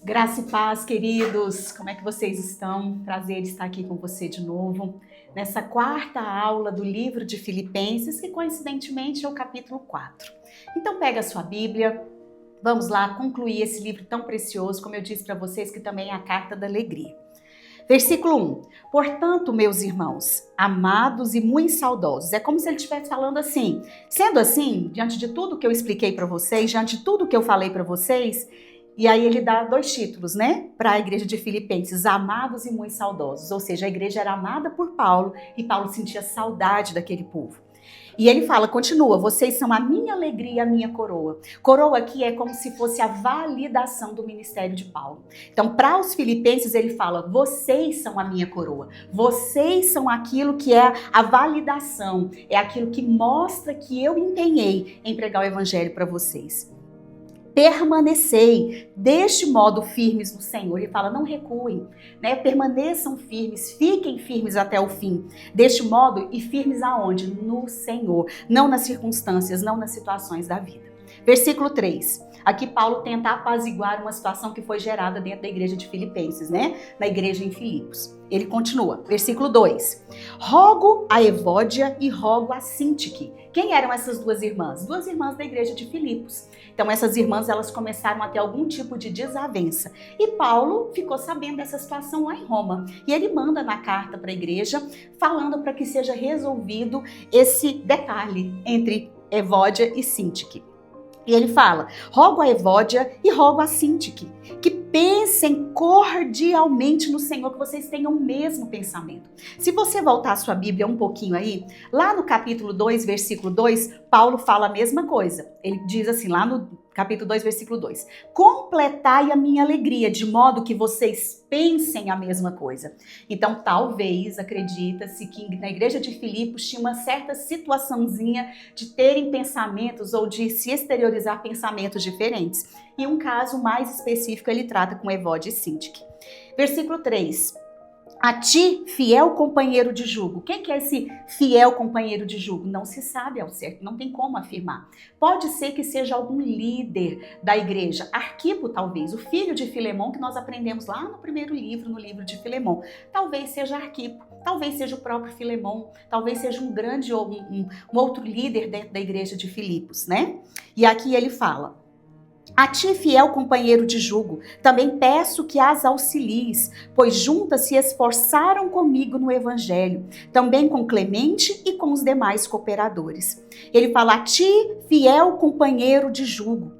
Graça e paz, queridos. Como é que vocês estão? Prazer estar aqui com você de novo, nessa quarta aula do livro de Filipenses, que coincidentemente é o capítulo 4. Então pega a sua Bíblia, vamos lá concluir esse livro tão precioso, como eu disse para vocês, que também é a Carta da Alegria. Versículo 1. Portanto, meus irmãos, amados e muito saudosos. É como se ele estivesse falando assim. Sendo assim, diante de tudo que eu expliquei para vocês, diante de tudo que eu falei para vocês, e aí ele dá dois títulos, né? Para a igreja de Filipenses, amados e muito saudosos. Ou seja, a igreja era amada por Paulo e Paulo sentia saudade daquele povo. E ele fala, continua, vocês são a minha alegria e a minha coroa. Coroa aqui é como se fosse a validação do ministério de Paulo. Então, para os filipenses, ele fala, vocês são a minha coroa. Vocês são aquilo que é a validação, é aquilo que mostra que eu empenhei em pregar o evangelho para vocês. Permanecei deste modo firmes no Senhor. Ele fala, não recuem, né? Permaneçam firmes, fiquem firmes até o fim. Deste modo e firmes aonde? No Senhor, não nas circunstâncias, não nas situações da vida. Versículo 3. Aqui Paulo tenta apaziguar uma situação que foi gerada dentro da igreja de Filipenses, né? Na igreja em Filipos. Ele continua, versículo 2. Rogo a Evódia e rogo a Sintique. Quem eram essas duas irmãs? Duas irmãs da igreja de Filipos. Então essas irmãs, elas começaram a ter algum tipo de desavença. E Paulo ficou sabendo dessa situação lá em Roma. E ele manda na carta para a igreja, falando para que seja resolvido esse detalhe entre Evódia e Sintique. E ele fala, rogo a Evódia e rogo a Sintique, que pensem cordialmente no Senhor, que vocês tenham o mesmo pensamento. Se você voltar a sua Bíblia um pouquinho aí, lá no capítulo 2, versículo 2, Paulo fala a mesma coisa. Ele diz assim, lá no capítulo 2, versículo 2, completai a minha alegria, de modo que vocês pensem a mesma coisa. Então, talvez, acredita-se que na igreja de Filipos tinha uma certa situaçãozinha de terem pensamentos ou de se exteriorizar pensamentos diferentes. E um caso mais específico ele trata com Evódia e Sintique. Versículo 3. A ti, fiel companheiro de jugo. Quem que é esse fiel companheiro de jugo? Não se sabe ao certo, não tem como afirmar. Pode ser que seja algum líder da igreja. Arquipo, talvez, o filho de Filemão, que nós aprendemos lá no primeiro livro, no livro de Filemão. Talvez seja Arquipo, talvez seja o próprio Filemão, talvez seja um grande ou um outro líder dentro da igreja de Filipos, né? E aqui ele fala, a ti, fiel companheiro de jugo, também peço que as auxilies, pois juntas se esforçaram comigo no evangelho, também com Clemente e com os demais cooperadores. Ele fala, a ti, fiel companheiro de jugo.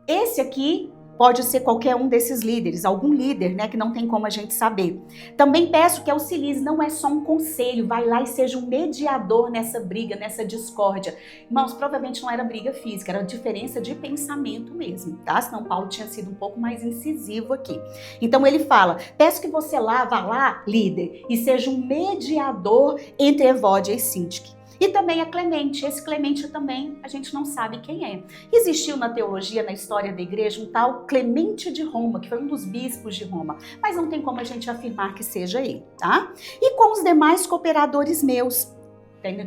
Esse aqui pode ser qualquer um desses líderes, algum líder, né, que não tem como a gente saber. Também peço que auxilies, não é só um conselho, vai lá e seja um mediador nessa briga, nessa discórdia. Irmãos, provavelmente não era briga física, era diferença de pensamento mesmo, tá? Senão Paulo tinha sido um pouco mais incisivo aqui. Então ele fala, peço que você vá lá, líder, e seja um mediador entre Evódia e Sintique. E também a Clemente. Esse Clemente também a gente não sabe quem é. Existiu na teologia, na história da igreja, um tal Clemente de Roma, que foi um dos bispos de Roma, mas não tem como a gente afirmar que seja ele, tá? E com os demais cooperadores meus,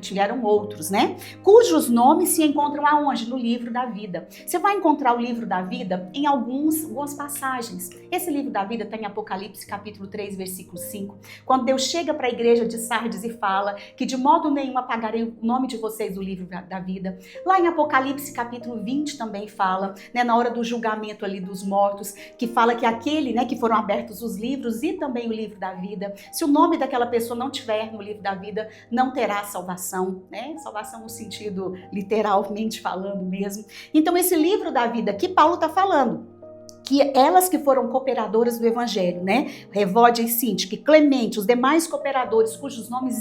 tiveram outros, né? Cujos nomes se encontram aonde? No livro da vida. Você vai encontrar o livro da vida em algumas passagens. Esse livro da vida está em Apocalipse capítulo 3, versículo 5. Quando Deus chega para a igreja de Sardes e fala que de modo nenhum apagarei o nome de vocês do livro da vida. Lá em Apocalipse capítulo 20 também fala, né, na hora do julgamento ali dos mortos, que fala que aquele, né, que foram abertos os livros e também o livro da vida, se o nome daquela pessoa não tiver no livro da vida, não terá salvação. Né? Salvação no sentido literalmente falando mesmo. Então esse livro da vida que Paulo está falando, que elas que foram cooperadoras do evangelho, né? Evódia e Sintique, Clemente, os demais cooperadores cujos nomes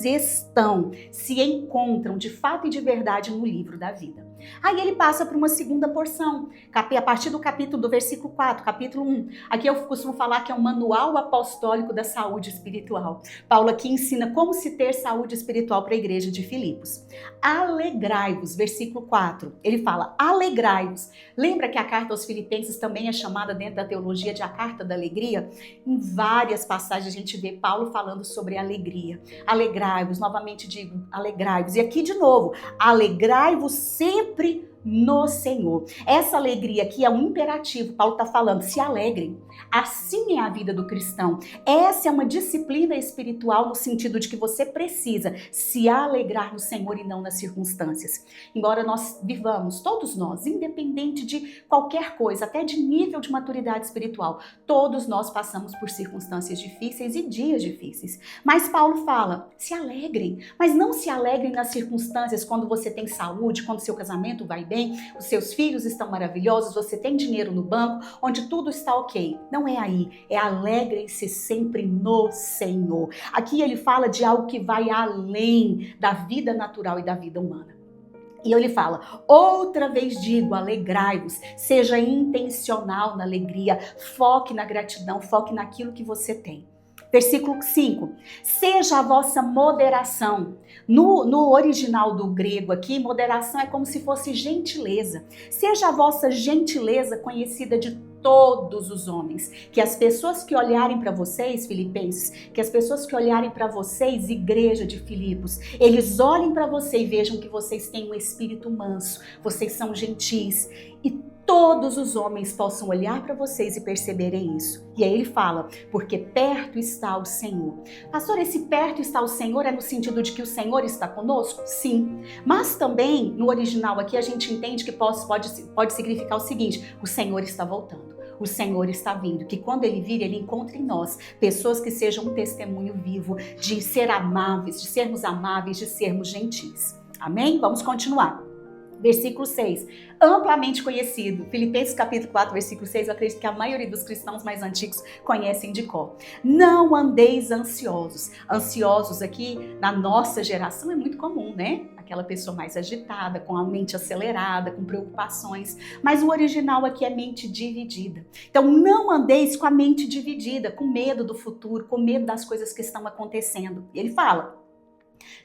se encontram de fato e de verdade no livro da vida. Aí ele passa para uma segunda porção, a partir do capítulo, do versículo 4, capítulo 1. Aqui eu costumo falar que é um manual apostólico da saúde espiritual. Paulo aqui ensina como se ter saúde espiritual para a igreja de Filipos. Alegrai-vos, versículo 4. Ele fala, alegrai-vos. Lembra que a carta aos Filipenses também é chamada dentro da teologia de a carta da alegria? Em várias passagens a gente vê Paulo falando sobre alegria. Alegrai-vos, novamente digo, alegrai-vos. E aqui de novo, alegrai-vos sempre no Senhor. Essa alegria aqui é um imperativo. Paulo está falando, se alegrem. Assim é a vida do cristão. Essa é uma disciplina espiritual no sentido de que você precisa se alegrar no Senhor e não nas circunstâncias. Embora nós vivamos, todos nós, independente de qualquer coisa, até de nível de maturidade espiritual, todos nós passamos por circunstâncias difíceis e dias difíceis. Mas Paulo fala, se alegrem, mas não se alegrem nas circunstâncias quando você tem saúde, quando seu casamento vai bem, os seus filhos estão maravilhosos, você tem dinheiro no banco, onde tudo está ok. Não é aí, é alegrem-se sempre no Senhor. Aqui ele fala de algo que vai além da vida natural e da vida humana. E ele fala, outra vez digo, alegrai-vos, seja intencional na alegria, foque na gratidão, foque naquilo que você tem. Versículo 5, seja a vossa moderação. No original do grego aqui, moderação é como se fosse gentileza. Seja a vossa gentileza conhecida de todos os homens. Que as pessoas que olharem para vocês, filipenses, que as pessoas que olharem para vocês, igreja de Filipos, eles olhem para você e vejam que vocês têm um espírito manso, vocês são gentis e todos os homens possam olhar para vocês e perceberem isso. E aí ele fala, porque perto está o Senhor. Pastor, esse perto está o Senhor é no sentido de que o Senhor está conosco? Sim. Mas também, no original aqui, a gente entende que pode significar o seguinte, o Senhor está voltando. O Senhor está vindo, que quando Ele vir, Ele encontre em nós pessoas que sejam um testemunho vivo de ser amáveis, de sermos amáveis, de sermos gentis. Amém? Vamos continuar. Versículo 6, amplamente conhecido, Filipenses capítulo 4, versículo 6, eu acredito que a maioria dos cristãos mais antigos conhecem de cor. Não andeis ansiosos. Ansiosos aqui, na nossa geração, é muito comum, né? Aquela pessoa mais agitada, com a mente acelerada, com preocupações. Mas o original aqui é mente dividida. Então, não andeis com a mente dividida, com medo do futuro, com medo das coisas que estão acontecendo. E ele fala,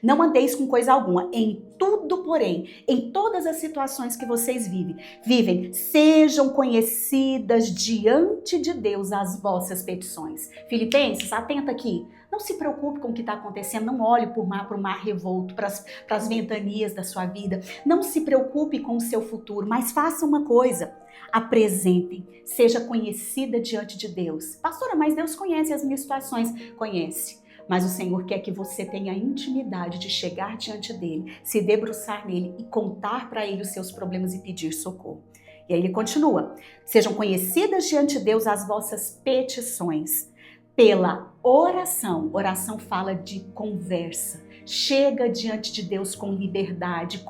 não andeis com coisa alguma, em tudo, porém, em todas as situações que vocês vivem, sejam conhecidas diante de Deus as vossas petições. Filipenses, atenta aqui, não se preocupe com o que está acontecendo, não olhe para o mar revolto, para as ventanias da sua vida, não se preocupe com o seu futuro, mas faça uma coisa, apresentem, seja conhecida diante de Deus. Pastora, mas Deus conhece as minhas situações, conhece. Mas o Senhor quer que você tenha a intimidade de chegar diante dele, se debruçar nele e contar para ele os seus problemas e pedir socorro. E aí ele continua, sejam conhecidas diante de Deus as vossas petições pela oração. Oração fala de conversa. Chega diante de Deus com liberdade,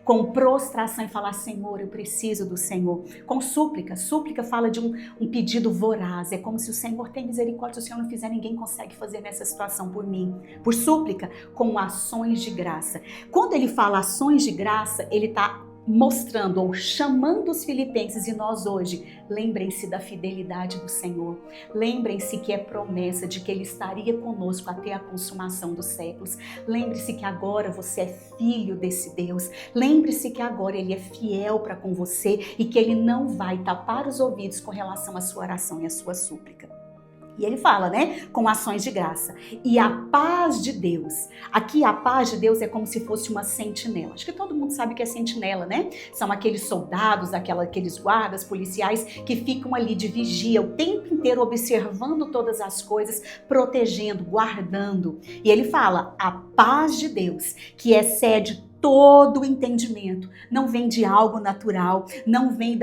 com prostração e falar, Senhor, eu preciso do Senhor. Com súplica, súplica fala de um pedido voraz, é como se o Senhor tem misericórdia, se o Senhor não fizer, ninguém consegue fazer nessa situação por mim. Por súplica, com ações de graça. Quando ele fala ações de graça, ele está mostrando ou chamando os filipenses e nós hoje, lembrem-se da fidelidade do Senhor, lembrem-se que é promessa de que Ele estaria conosco até a consumação dos séculos, lembre-se que agora você é filho desse Deus, lembre-se que agora Ele é fiel para com você e que Ele não vai tapar os ouvidos com relação à sua oração e à sua súplica. E ele fala, né, com ações de graça. E a paz de Deus. Aqui a paz de Deus é como se fosse uma sentinela. Acho que todo mundo sabe o que é sentinela, né? São aqueles soldados, aqueles guardas policiais que ficam ali de vigia o tempo inteiro observando todas as coisas, protegendo, guardando. E ele fala, a paz de Deus, que excede todo o entendimento, não vem de algo natural, não vem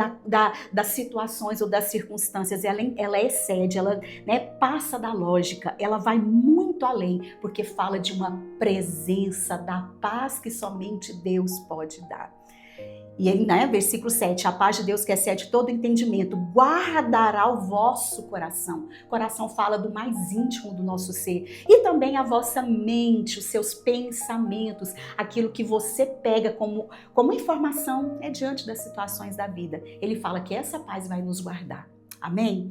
das situações ou das circunstâncias, ela excede, ela, né, passa da lógica, ela vai muito além, porque fala de uma presença da paz que somente Deus pode dar. E aí, né, versículo 7, a paz de Deus que excede todo entendimento, guardará o vosso coração. Coração fala do mais íntimo do nosso ser. E também a vossa mente, os seus pensamentos, aquilo que você pega como informação, né, diante das situações da vida. Ele fala que essa paz vai nos guardar. Amém?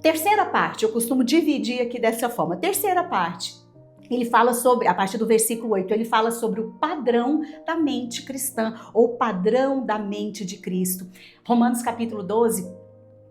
Terceira parte, eu costumo dividir aqui dessa forma. Terceira parte. Ele fala sobre, a partir do versículo 8, ele fala sobre o padrão da mente cristã, ou padrão da mente de Cristo. Romanos capítulo 12,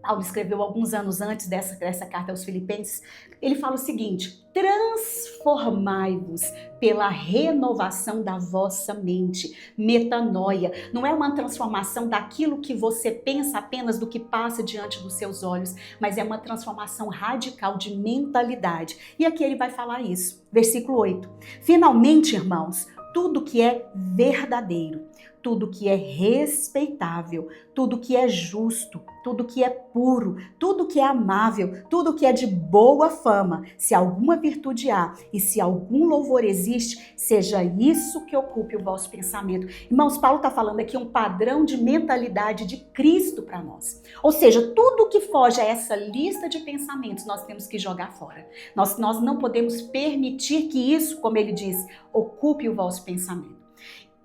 Paulo escreveu alguns anos antes dessa carta aos Filipenses. Ele fala o seguinte: transformai-vos pela renovação da vossa mente. Metanoia. Não é uma transformação daquilo que você pensa apenas do que passa diante dos seus olhos, mas é uma transformação radical de mentalidade. E aqui ele vai falar isso. Versículo 8. Finalmente, irmãos, tudo que é verdadeiro, tudo que é respeitável, tudo que é justo, tudo que é puro, tudo que é amável, tudo que é de boa fama, se alguma virtude há e se algum louvor existe, seja isso que ocupe o vosso pensamento. Irmãos, Paulo está falando aqui um padrão de mentalidade de Cristo para nós. Ou seja, tudo que foge a essa lista de pensamentos nós temos que jogar fora. Nós não podemos permitir que isso, como ele diz, ocupe o vosso pensamento.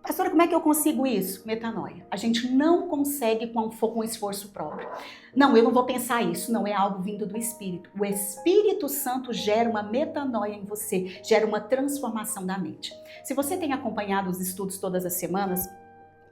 Pastora, como é que eu consigo isso? Metanoia. A gente não consegue com esforço próprio. Não, eu não vou pensar isso. Não, é algo vindo do Espírito. O Espírito Santo gera uma metanoia em você, gera uma transformação da mente. Se você tem acompanhado os estudos todas as semanas,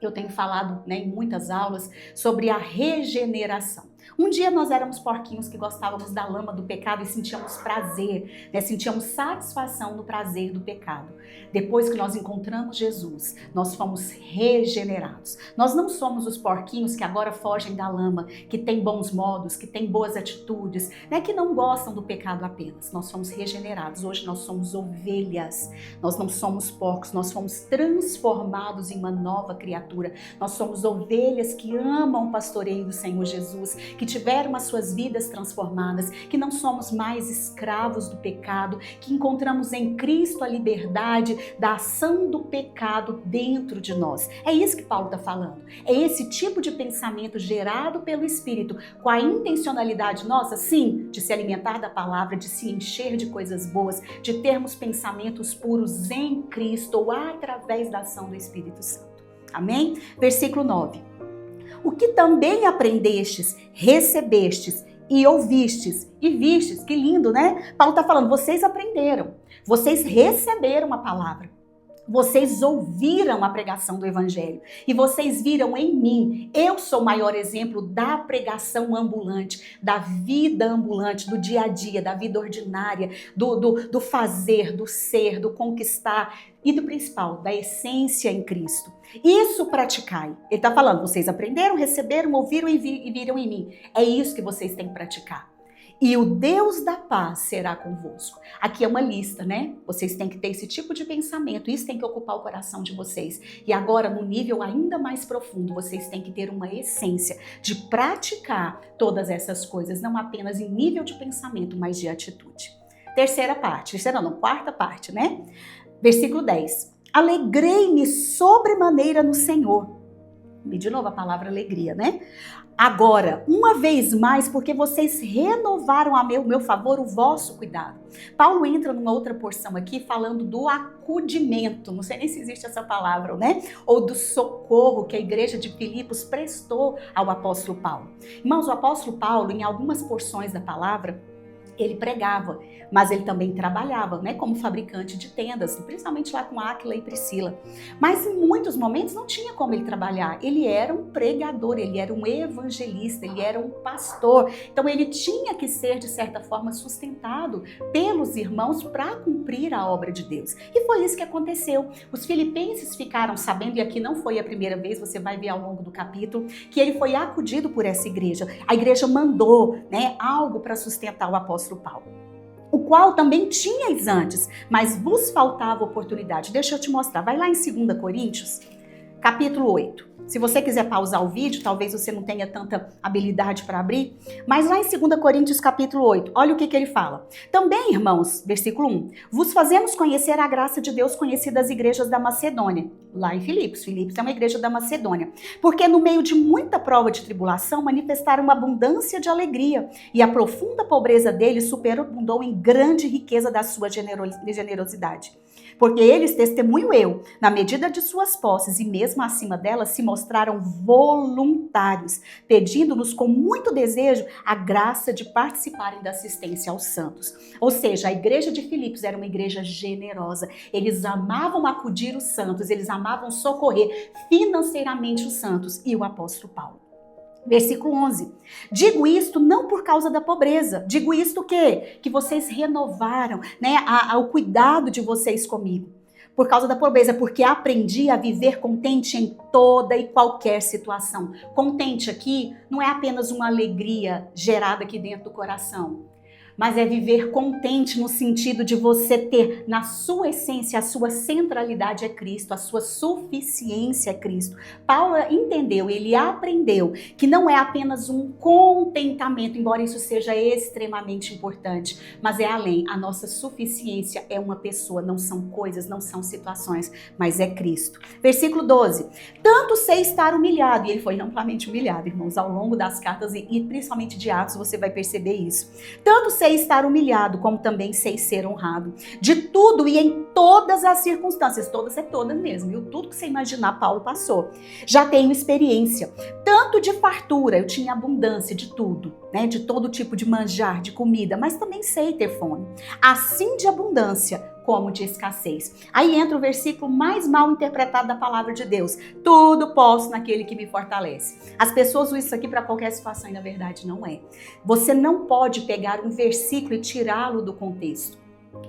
eu tenho falado, em muitas aulas sobre a regeneração. Um dia nós éramos porquinhos que gostávamos da lama do pecado e sentíamos prazer, sentíamos satisfação no prazer do pecado. Depois que nós encontramos Jesus, nós fomos regenerados. Nós não somos os porquinhos que agora fogem da lama, que têm bons modos, que têm boas atitudes, que não gostam do pecado apenas. Nós fomos regenerados. Hoje nós somos ovelhas, nós não somos porcos, nós fomos transformados em uma nova criatura. Nós somos ovelhas que amam o pastoreio do Senhor Jesus, que tiveram as suas vidas transformadas, que não somos mais escravos do pecado, que encontramos em Cristo a liberdade da ação do pecado dentro de nós. É isso que Paulo está falando. É esse tipo de pensamento gerado pelo Espírito, com a intencionalidade nossa, sim, de se alimentar da palavra, de se encher de coisas boas, de termos pensamentos puros em Cristo ou através da ação do Espírito Santo. Amém? Versículo 9. O que também aprendestes, recebestes e ouvistes e vistes. Que lindo, né? Paulo está falando, vocês aprenderam, vocês receberam a palavra, vocês ouviram a pregação do Evangelho e vocês viram em mim. Eu sou o maior exemplo da pregação ambulante, da vida ambulante, do dia a dia, da vida ordinária, do fazer, do ser, do conquistar e do principal, da essência em Cristo. Isso praticai. Ele está falando, vocês aprenderam, receberam, ouviram e viram em mim. É isso que vocês têm que praticar. E o Deus da paz será convosco. Aqui é uma lista, né? Vocês têm que ter esse tipo de pensamento, isso tem que ocupar o coração de vocês. E agora, no nível ainda mais profundo, vocês têm que ter uma essência de praticar todas essas coisas, não apenas em nível de pensamento, mas de atitude. Quarta parte, né? Versículo 10. Alegrei-me sobremaneira no Senhor. E de novo a palavra alegria, né? Agora, uma vez mais, porque vocês renovaram a meu favor o vosso cuidado. Paulo entra numa outra porção aqui falando do acudimento, não sei nem se existe essa palavra, né? Ou do socorro que a igreja de Filipos prestou ao apóstolo Paulo. Irmãos, o apóstolo Paulo, em algumas porções da palavra, ele pregava, mas ele também trabalhava, como fabricante de tendas, principalmente lá com Áquila e Priscila. Mas em muitos momentos não tinha como ele trabalhar. Ele era um pregador, ele era um evangelista, ele era um pastor. Então ele tinha que ser, de certa forma, sustentado pelos irmãos para cumprir a obra de Deus. E foi isso que aconteceu. Os filipenses ficaram sabendo, e aqui não foi a primeira vez, você vai ver ao longo do capítulo, que ele foi acudido por essa igreja. A igreja mandou, algo para sustentar o apóstolo Paulo, o qual também tinhais antes, mas vos faltava oportunidade. Deixa eu te mostrar, vai lá em 2 Coríntios, capítulo 8. Se você quiser pausar o vídeo, talvez você não tenha tanta habilidade para abrir, mas lá em 2 Coríntios capítulo 8, olha o que ele fala. Também, irmãos, versículo 1, vos fazemos conhecer a graça de Deus conhecida das igrejas da Macedônia, lá em Filipos. Filipos é uma igreja da Macedônia, porque no meio de muita prova de tribulação manifestaram uma abundância de alegria, e a profunda pobreza deles superabundou em grande riqueza da sua generosidade. Porque eles, testemunho eu, na medida de suas posses e mesmo acima delas, se mostraram voluntários, pedindo-nos com muito desejo a graça de participarem da assistência aos santos. Ou seja, a igreja de Filipos era uma igreja generosa. Eles amavam acudir os santos, eles amavam socorrer financeiramente os santos e o apóstolo Paulo. Versículo 11. Digo isto não por causa da pobreza. Digo isto o quê? Que vocês renovaram, né, o cuidado de vocês comigo. Por causa da pobreza, porque aprendi a viver contente em toda e qualquer situação. Contente aqui não é apenas uma alegria gerada aqui dentro do coração, mas é viver contente no sentido de você ter na sua essência, a sua centralidade é Cristo, a sua suficiência é Cristo. Paulo entendeu, ele aprendeu que não é apenas um contentamento, embora isso seja extremamente importante, mas é além. A nossa suficiência é uma pessoa, não são coisas, não são situações, mas é Cristo. Versículo 12. Tanto sei estar humilhado, e ele foi amplamente humilhado, irmãos, ao longo das cartas e principalmente de Atos, você vai perceber isso. Tanto sei estar humilhado, como também sei ser honrado. De tudo e em todas as circunstâncias, todas é todas mesmo, viu? Tudo que você imaginar, Paulo passou. Já tenho experiência, tanto de fartura, eu tinha abundância de tudo, né? De todo tipo de manjar, de comida, mas também sei ter fome. Assim de abundância, como de escassez. Aí entra o versículo mais mal interpretado da palavra de Deus. Tudo posso naquele que me fortalece. As pessoas usam isso aqui para qualquer situação e na verdade não é. Você não pode pegar um versículo e tirá-lo do contexto.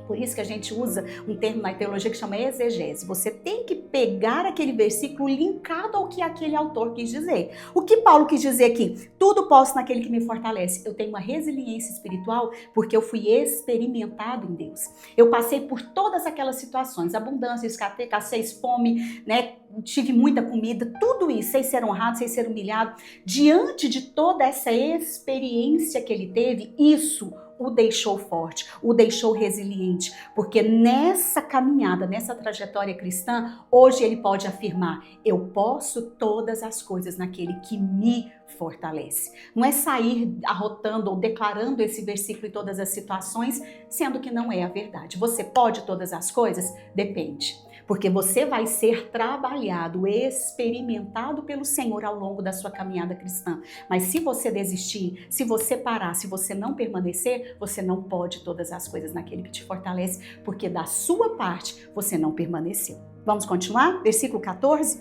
Por isso que a gente usa um termo na teologia que chama exegese. Você tem que pegar aquele versículo linkado ao que aquele autor quis dizer. O que Paulo quis dizer aqui? Tudo posso naquele que me fortalece. Eu tenho uma resiliência espiritual porque eu fui experimentado em Deus. Eu passei por todas aquelas situações, abundância, escassez, fome, né? Tive muita comida, tudo isso, sei ser honrado, sei ser humilhado. Diante de toda essa experiência que ele teve, isso o deixou forte, o deixou resiliente, porque nessa caminhada, nessa trajetória cristã, hoje ele pode afirmar, eu posso todas as coisas naquele que me fortalece. Não é sair arrotando ou declarando esse versículo em todas as situações, sendo que não é a verdade. Você pode todas as coisas? Depende. Porque você vai ser trabalhado, experimentado pelo Senhor ao longo da sua caminhada cristã. Mas se você desistir, se você parar, se você não permanecer, você não pode todas as coisas naquele que te fortalece, porque da sua parte você não permaneceu. Vamos continuar? Versículo 14.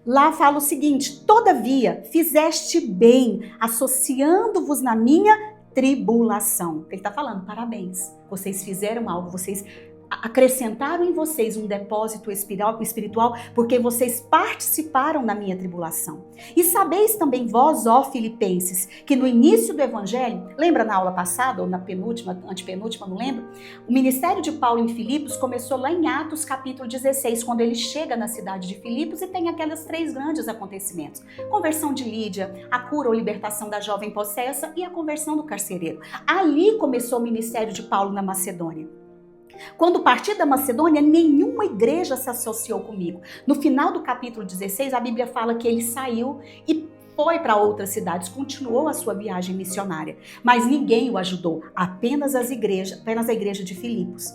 Lá fala o seguinte: todavia fizeste bem, associando-vos na minha tribulação. Ele está falando, parabéns, vocês fizeram algo, vocês acrescentaram em vocês um depósito espiritual, porque vocês participaram da minha tribulação. E sabeis também vós, ó Filipenses, que no início do evangelho, lembra na aula passada, ou na penúltima, antepenúltima, não lembro? O ministério de Paulo em Filipos começou lá em Atos capítulo 16, quando ele chega na cidade de Filipos e tem aqueles 3 grandes acontecimentos. Conversão de Lídia, a cura ou libertação da jovem possessa e a conversão do carcereiro. Ali começou o ministério de Paulo na Macedônia. Quando parti da Macedônia, nenhuma igreja se associou comigo. No final do capítulo 16, a Bíblia fala que ele saiu e foi para outras cidades, continuou a sua viagem missionária. Mas ninguém o ajudou, apenas a igreja de Filipos.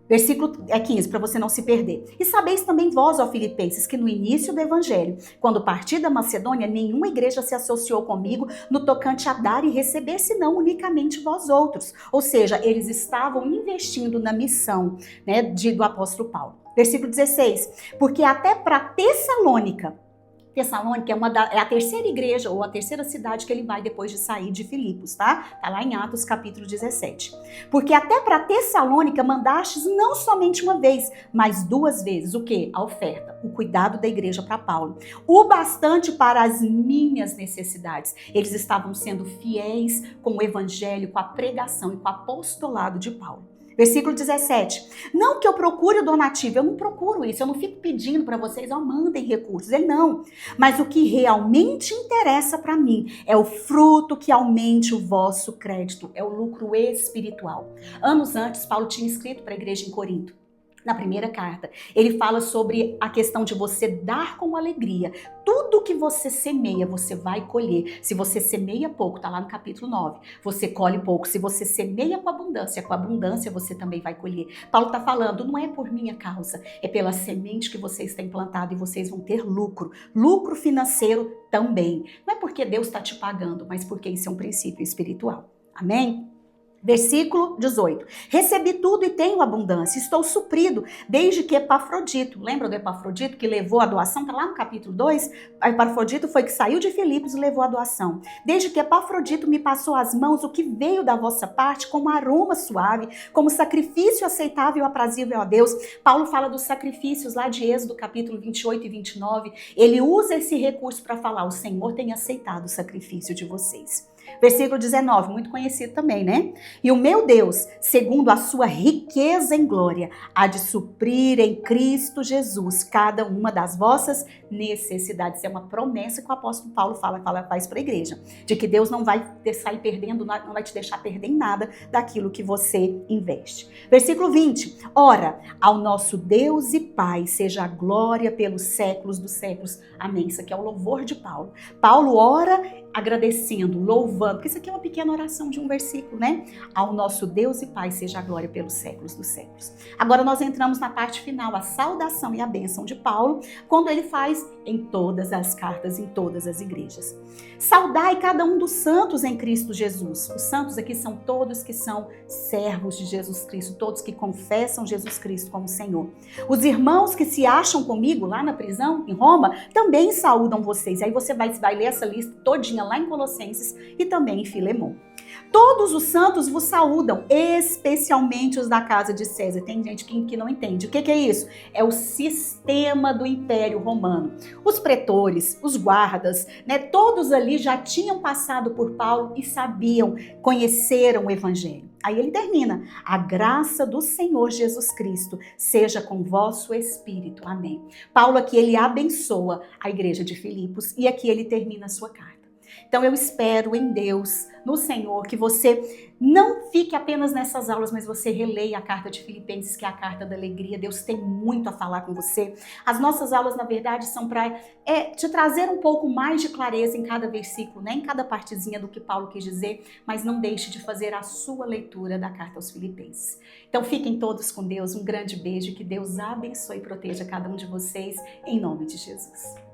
Versículo 15, para você não se perder. E sabeis também vós, ó Filipenses, que no início do evangelho, quando parti da Macedônia, nenhuma igreja se associou comigo no tocante a dar e receber, senão unicamente vós outros. Ou seja, eles estavam investindo na missão, né, do apóstolo Paulo. Versículo 16, porque até para Tessalônica é a terceira igreja ou a terceira cidade que ele vai depois de sair de Filipos, tá? Tá lá em Atos capítulo 17. Porque até para Tessalônica mandastes não somente uma vez, mas 2 vezes. O quê? A oferta, o cuidado da igreja para Paulo. O bastante para as minhas necessidades. Eles estavam sendo fiéis com o evangelho, com a pregação e com o apostolado de Paulo. Versículo 17. Não que eu procure o donativo, eu não procuro isso, eu não fico pedindo para vocês, mandem recursos, ele não. Mas o que realmente interessa para mim é o fruto que aumente o vosso crédito, é o lucro espiritual. Anos antes, Paulo tinha escrito para a igreja em Corinto. Na primeira carta, ele fala sobre a questão de você dar com alegria. Tudo que você semeia, você vai colher. Se você semeia pouco, tá lá no capítulo 9, você colhe pouco. Se você semeia com abundância você também vai colher. Paulo tá falando, não é por minha causa, é pela semente que vocês têm plantado e vocês vão ter lucro. Lucro financeiro também. Não é porque Deus está te pagando, mas porque isso é um princípio espiritual. Amém? Versículo 18. Recebi tudo e tenho abundância, estou suprido, desde que Epafrodito, lembra do Epafrodito que levou a doação? Está lá no capítulo 2. Epafrodito foi que saiu de Filipos e levou a doação. Desde que Epafrodito me passou às mãos o que veio da vossa parte como aroma suave, como sacrifício aceitável e aprazível a Deus. Paulo fala dos sacrifícios lá de Êxodo, capítulo 28 e 29. Ele usa esse recurso para falar: o Senhor tem aceitado o sacrifício de vocês. Versículo 19, muito conhecido também, né? E o meu Deus, segundo a sua riqueza em glória, há de suprir em Cristo Jesus cada uma das vossas necessidades. É uma promessa que o apóstolo Paulo faz para a igreja, de que Deus não vai sair perdendo, não vai te deixar perder em nada daquilo que você investe. Versículo 20, ora, ao nosso Deus e Pai seja a glória pelos séculos dos séculos. Amém. Isso aqui é o louvor de Paulo. Paulo ora agradecendo, louvando, porque isso aqui é uma pequena oração de um versículo, né? Ao nosso Deus e Pai seja a glória pelos séculos dos séculos. Agora nós entramos na parte final, a saudação e a bênção de Paulo, quando ele faz em todas as cartas, em todas as igrejas. Saudai cada um dos santos em Cristo Jesus. Os santos aqui são todos que são servos de Jesus Cristo, todos que confessam Jesus Cristo como Senhor. Os irmãos que se acham comigo lá na prisão, em Roma, também saúdam vocês. Aí você vai ler essa lista todinha lá em Colossenses e também em Filemon. Todos os santos vos saúdam, especialmente os da casa de César. Tem gente que não entende. O que é isso? É o sistema do Império Romano. Os pretores, os guardas, né, todos ali já tinham passado por Paulo e sabiam, conheceram o Evangelho. Aí ele termina: a graça do Senhor Jesus Cristo seja com vosso espírito. Amém. Paulo aqui, ele abençoa a igreja de Filipos e aqui ele termina a sua carta. Então eu espero em Deus, no Senhor, que você não fique apenas nessas aulas, mas você releia a carta de Filipenses, que é a carta da alegria. Deus tem muito a falar com você. As nossas aulas, na verdade, são para te trazer um pouco mais de clareza em cada versículo, né? Em cada partezinha do que Paulo quis dizer, mas não deixe de fazer a sua leitura da carta aos Filipenses. Então fiquem todos com Deus, um grande beijo, que Deus abençoe e proteja cada um de vocês, em nome de Jesus.